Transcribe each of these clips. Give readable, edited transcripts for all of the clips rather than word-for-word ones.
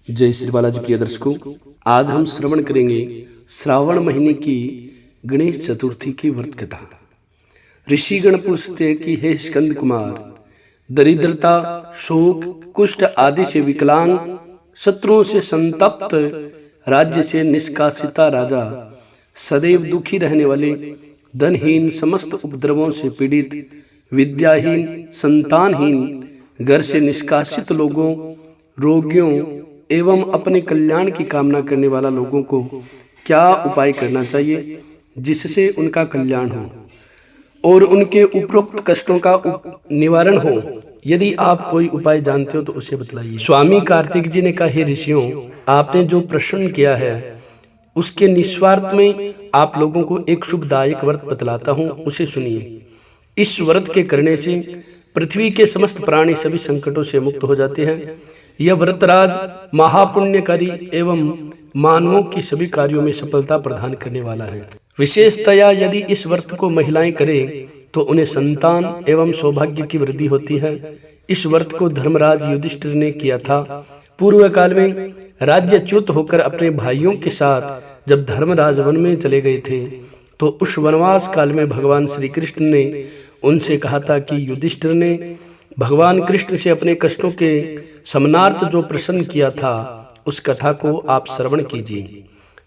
जय श्री बालाजी प्रिय दर्शकों, आज हम श्रवण करेंगे श्रावण महीने की गणेश चतुर्थी की व्रत कथा। ऋषिगण पूछते कि हे स्कंद कुमार, दरिद्रता, शोक, कुष्ठ आदि से विकलांग, शत्रुओं से संतप्त, राज्य से निष्कासिता राजा, सदैव दुखी रहने वाले, धनहीन, समस्त उपद्रवों से पीड़ित, विद्याहीन, संतानहीन, घर से निष्कासित लोगों, रोगियों एवं अपने कल्याण की कामना करने वाला लोगों को क्या उपाय करना चाहिए जिससे उनका कल्याण हो और उनके उपरोक्त कष्टों का निवारण हो। यदि आप कोई उपाय जानते हो तो उसे बतलाइए। स्वामी कार्तिक जी ने कहा, हे ऋषियों, आपने जो प्रश्न किया है उसके निस्वार्थ में आप लोगों को एक शुभदायक व्रत बतलाता हूँ, उसे सुनिए। इस व्रत के करने से पृथ्वी के समस्त प्राणी सभी संकटों से मुक्त हो जाते हैं। यह व्रतराज महापुण्यकारी एवं मानवों की सभी कार्यों में सफलता प्रदान करने वाला है। विशेषतया यदि इस व्रत को महिलाएं करें तो उन्हें संतान एवं सौभाग्य की वृद्धि होती है। इस व्रत को धर्मराज युधिष्ठिर ने किया था। पूर्व काल में राज्यच्युत होकर अपने भाइयों के साथ जब धर्मराज वन में चले गए थे तो उस वनवास काल में भगवान श्री कृष्ण ने उनसे कहा था कि युधिष्ठिर ने भगवान कृष्ण से अपने कष्टों के समनार्थ जो प्रश्न किया था उस कथा को आप श्रवण कीजिए।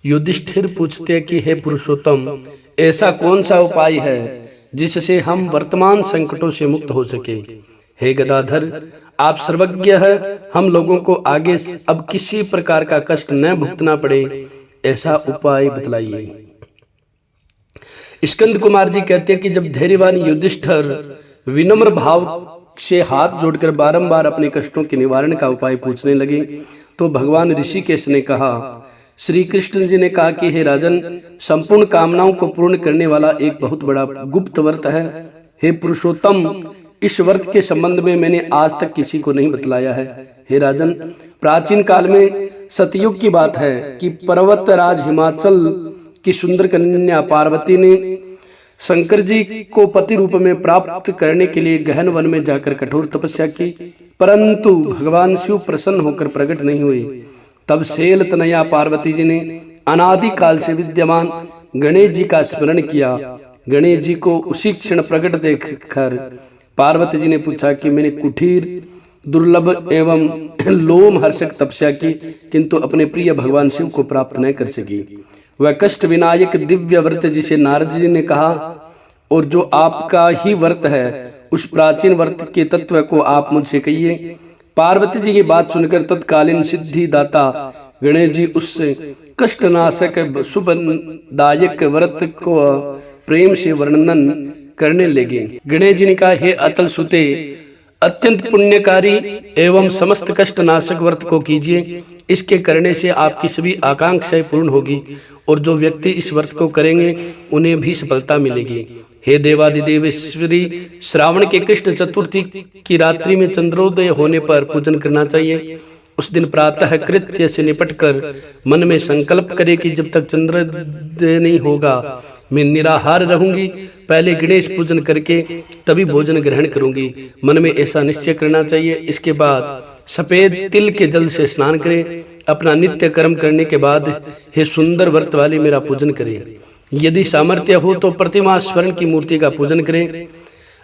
युधिष्ठिर पूछते कि हे पुरुषोत्तम, ऐसा कौन सा उपाय है जिससे हम वर्तमान संकटों से मुक्त हो सके। हे गदाधर, आप सर्वज्ञ हैं, हम लोगों को आगे अब किसी प्रकार का कष्ट न भुगतना पड़े, ऐसा उपाय बतलाइए। स्कंद कुमार जी कहते हैं कि जब धैर्यवान युधिष्ठिर विनम्र भाव से हाथ जोड़कर बारंबार अपने कष्टों के निवारण का उपाय पूछने लगे तो भगवान ऋषिकेश ने कहा, श्री कृष्ण जी ने कहा कि हे राजन, संपूर्ण कामनाओं को पूर्ण करने वाला एक बहुत बड़ा गुप्त व्रत है। हे पुरुषोत्तम, इस व्रत के संबंध में मैंने आज तक किसी को नहीं बतलाया है। हे राजन, प्राचीन काल में सतयुग की बात है कि पर्वतराज हिमाचल की सुंदर कन्या पार्वती ने शंकर जी को पति रूप में प्राप्त करने के लिए गहन वन में जाकर कठोर तपस्या की, परंतु भगवान शिव प्रसन्न होकर प्रकट नहीं हुए। तब शैल तनया पार्वती जी ने अनादि काल से विद्यमान गणेश जी का स्मरण किया। गणेश जी को उसी क्षण प्रकट देखकर पार्वती जी ने पूछा कि मैंने कुटीर, दुर्लभ एवं लोम हर्षक तपस्या की, किंतु अपने प्रिय भगवान शिव को प्राप्त न कर सकी। वह कष्ट विनायक दिव्य व्रत जिसे नारद जी ने कहा और जो आपका ही व्रत है, उस प्राचीन व्रत के तत्व को आप मुझसे कहिए। पार्वती जी की बात सुनकर तत्कालीन सिद्धि दाता गणेश जी उस कष्टनाशक शुभदायक व्रत को प्रेम से वर्णन करने लगे। गणेश जी ने कहा, हे अतल सुते, अत्यंत पुण्यकारी एवं समस्त कष्ट नाशक व्रत को कीजिए। इसके करने से आपकी सभी आकांक्षाएं पूर्ण होगी और जो व्यक्ति इस व्रत को करेंगे उन्हें भी सफलता मिलेगी। हे देवादिदेवेश्वरी, श्रावण के कृष्ण चतुर्थी की रात्रि में चंद्रोदय होने पर पूजन करना चाहिए। उस दिन प्रातः कृत्य से निपटकर मन में संकल्प करे कि जब तक चंद्रोदय नहीं होगा मैं निराहार रहूंगी। पहले गणेश पूजन करके तभी भोजन ग्रहण करूंगी, मन में ऐसा निश्चय करना चाहिए। इसके बाद सफेद तिल के जल से स्नान करें। अपना नित्य कर्म करने के बाद हे सुंदर व्रत वाली मेरा पूजन करें। यदि सामर्थ्य हो तो प्रतिमा स्वर्ण की मूर्ति का पूजन करें।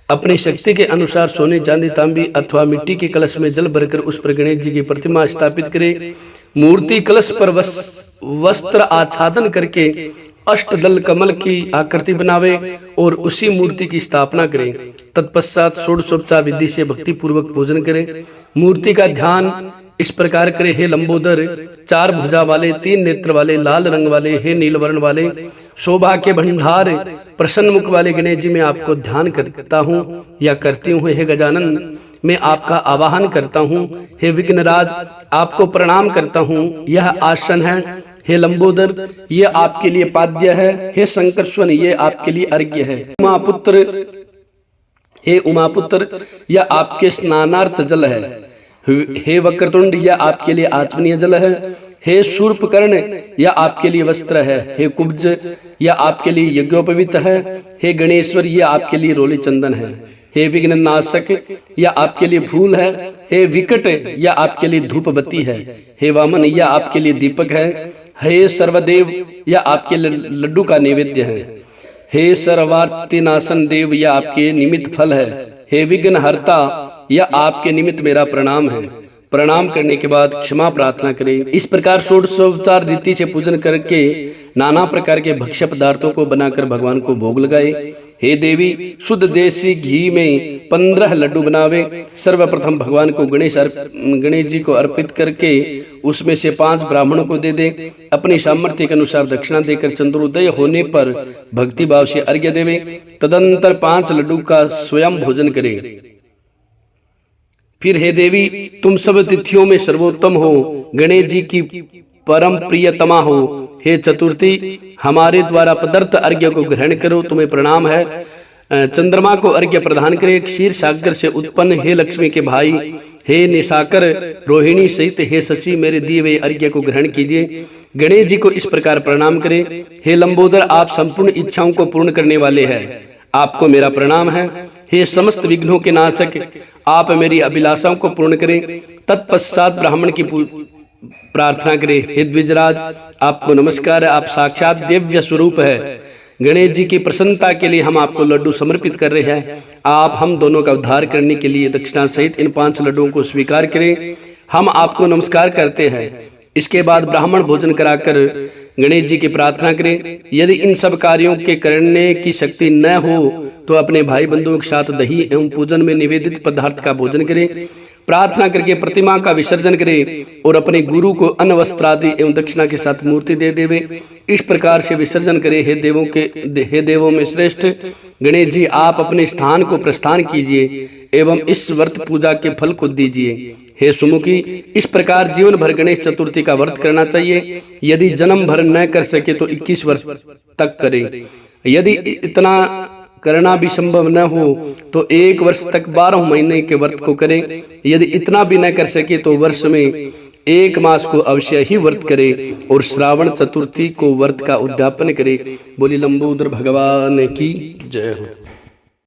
अपनी शक्ति के अनुसार सोने, चांदी, तांबी अथवा मिट्टी के कलश में जल भरकर उस पर गणेश जी की प्रतिमा स्थापित करें। मूर्ति कलश पर वस्त्र आच्छादन करके अष्टदल कमल की आकृति बनावे और उसी मूर्ति की स्थापना करें। तत्पश्चात षोडशोपचार विधि से भक्ति पूर्वक पूजन करें। मूर्ति का ध्यान इस प्रकार करें, हे लंबोदर, चार भुजा वाले, तीन नेत्र वाले, लाल रंग वाले, हे नीलवर्ण वाले, शोभा के भंडार, प्रसन्न मुख वाले गणेश जी मैं आपको ध्यान करता हूँ या करती हूँ। हे गजानन, मैं आपका आवाहन करता हूँ। हे विघ्नराज, आपको प्रणाम करता हूँ। यह आसन है। हे लंबोदर, ये आपके लिए पाद्य है। हे शंकरस्वन, ये आपके लिए अर्घ्य है। उमापुत्र, हे उमापुत्र, यह आपके स्नानार्थ जल है। हे वक्रतुंड, यह आपके लिए आत्मनीय जल है। हे शूर्पकर्ण, यह आपके लिए वस्त्र है। हे कुब्ज, यह आपके लिए यज्ञोपवीत है। हे गणेश्वर, यह आपके लिए रोली चंदन है। हे विघ्न नाशक, या आपके लिए फूल है। हे विकट, या आपके लिए धूप बत्ती है। हे वामन, या आपके लिए दीपक है। हे सर्वदेव, या आपके लिए लड्डू का नैवेद्य है। हे सर्वार्तिनाशन देव, या आपके निमित्त फल है। हे विघ्न हरता, या आपके निमित्त मेरा प्रणाम है। प्रणाम करने के बाद क्षमा प्रार्थना करें। इस प्रकार षोडशोपचार रीति से पूजन करके नाना प्रकार के भक्ष्य पदार्थों को बनाकर भगवान को भोग लगाए। हे देवी, शुद्ध देसी घी में 15 लड्डू बनावे। सर्वप्रथम भगवान को गणेश जी को अर्पित करके उसमें से 5 ब्राह्मणों को दे दे। अपनी सामर्थ्य के अनुसार दक्षिणा देकर चंद्रोदय होने पर भक्ति भाव से अर्घ्य देवे। तदंतर 5 लड्डू का स्वयं भोजन करे। फिर हे देवी, तुम सब तिथियों में सर्वोत्तम हो, गणेश जी की परम प्रियतमा हो। हे चतुर्थी, हमारे द्वारा पदार्थ अर्घ्य को ग्रहण करो, तुम्हें प्रणाम है। चंद्रमा को अर्घ्य प्रदान करे। क्षीर सागर से उत्पन्न हे लक्ष्मी के भाई, हे निशाकर, रोहिणी सहित हे शशि, मेरे दिए हुए अर्घ्य को ग्रहण कीजिए। गणेश जी को इस प्रकार प्रणाम करे। हे लंबोदर, आप संपूर्ण इच्छाओं को पूर्ण करने वाले हैं, आपको मेरा प्रणाम है। हे समस्त विघ्नों के नाशक, आप मेरी अभिलाषाओं को पूर्ण करें। तत्पश्चात ब्राह्मण की प्रार्थना करें। हे द्विजराज, आपको नमस्कार है, आप साक्षात दिव्य स्वरूप है। गणेश जी की प्रसन्नता के लिए हम आपको लड्डू समर्पित कर रहे हैं। आप हम दोनों का उद्धार करने के लिए दक्षिणा सहित इन 5 लड्डुओं को स्वीकार करें। हम आपको नमस्कार करते हैं। इसके बाद ब्राह्मण भोजन कराकर गणेश जी की प्रार्थना करें। यदि इन सब कार्यों के करने की शक्ति न हो तो अपने भाई बंधुओं के साथ दही एवं पूजन में निवेदित पदार्थ का भोजन करें। प्रार्थना करके प्रतिमा का विसर्जन करें और अपने गुरु को अन्न वस्त्र आदि एवं दक्षिणा के साथ मूर्ति दे देवे। इस प्रकार से विसर्जन करें। हे देवों में श्रेष्ठ गणेश जी, आप अपने स्थान को प्रस्थान कीजिए एवं इस व्रत पूजा के फल को दीजिए। हे सुमुखी, इस प्रकार जीवन भर गणेश चतुर्थी का व्रत करना चाहिए। यदि जन्म भर न कर सके तो 21 वर्ष तक करें। यदि इतना करना भी संभव न हो तो 1 वर्ष तक 12 महीने के व्रत को करें। यदि इतना भी न कर सके तो वर्ष में 1 मास को अवश्य ही व्रत करे और श्रावण चतुर्थी को व्रत का उद्यापन करे। बोली लंबोदर भगवान की जय हो।